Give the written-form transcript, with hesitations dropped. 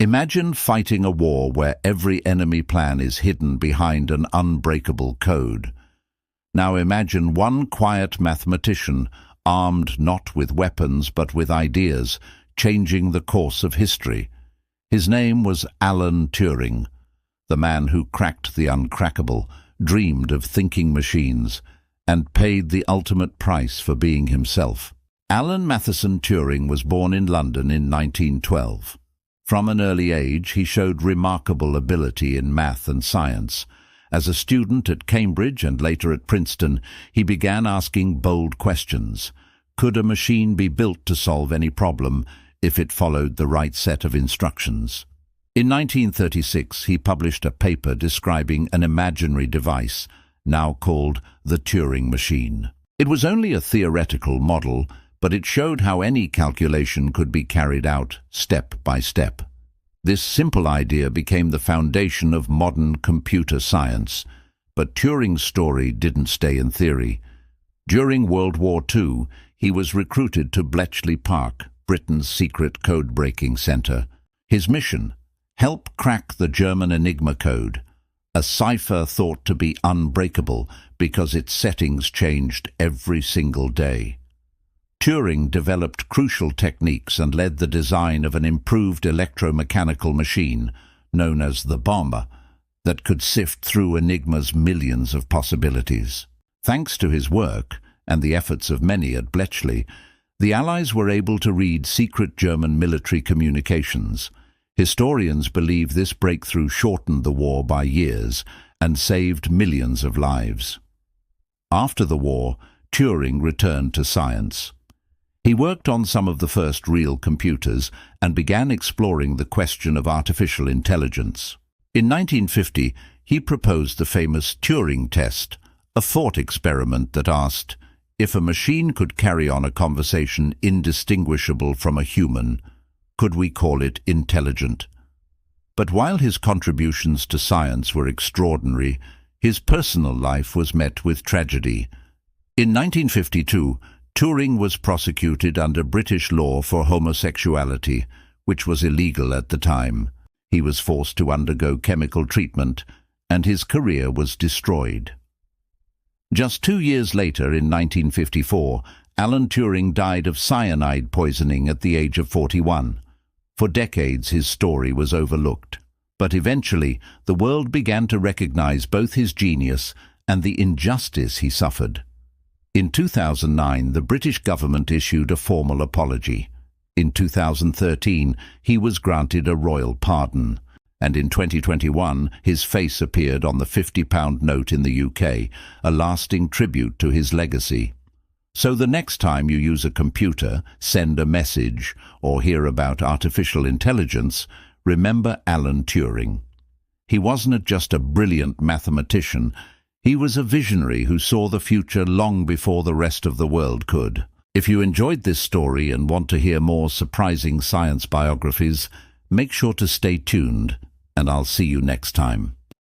Imagine fighting a war where every enemy plan is hidden behind an unbreakable code. Now imagine one quiet mathematician, armed not with weapons but with ideas, changing the course of history. His name was Alan Turing, the man who cracked the uncrackable, dreamed of thinking machines, and paid the ultimate price for being himself. Alan Matheson Turing was born in London in 1912. From an early age, he showed remarkable ability in math and science. As a student at Cambridge and later at Princeton, he began asking bold questions. Could a machine be built to solve any problem if it followed the right set of instructions? In 1936, he published a paper describing an imaginary device, now called the Turing machine. It was only a theoretical model, but it showed how any calculation could be carried out step by step. This simple idea became the foundation of modern computer science, but Turing's story didn't stay in theory. During World War II, he was recruited to Bletchley Park, Britain's secret code-breaking center. His mission: help crack the German Enigma code, a cipher thought to be unbreakable because its settings changed every single day. Turing developed crucial techniques and led the design of an improved electromechanical machine, known as the bomber, that could sift through Enigma's millions of possibilities. Thanks to his work, and the efforts of many at Bletchley, the Allies were able to read secret German military communications. Historians believe this breakthrough shortened the war by years and saved millions of lives. After the war, Turing returned to science. He worked on some of the first real computers and began exploring the question of artificial intelligence. In 1950, he proposed the famous Turing test, a thought experiment that asked, if a machine could carry on a conversation indistinguishable from a human, could we call it intelligent? But while his contributions to science were extraordinary, his personal life was met with tragedy. In 1952, Turing was prosecuted under British law for homosexuality, which was illegal at the time. He was forced to undergo chemical treatment, and his career was destroyed. Just 2 years later, in 1954, Alan Turing died of cyanide poisoning at the age of 41. For decades, his story was overlooked. But eventually, the world began to recognize both his genius and the injustice he suffered. In 2009, the British government issued a formal apology. In 2013, he was granted a royal pardon. And in 2021, his face appeared on the £50 note in the UK, a lasting tribute to his legacy. So the next time you use a computer, send a message, or hear about artificial intelligence, remember Alan Turing. He wasn't just a brilliant mathematician. He was a visionary who saw the future long before the rest of the world could. If you enjoyed this story and want to hear more surprising science biographies, make sure to stay tuned, and I'll see you next time.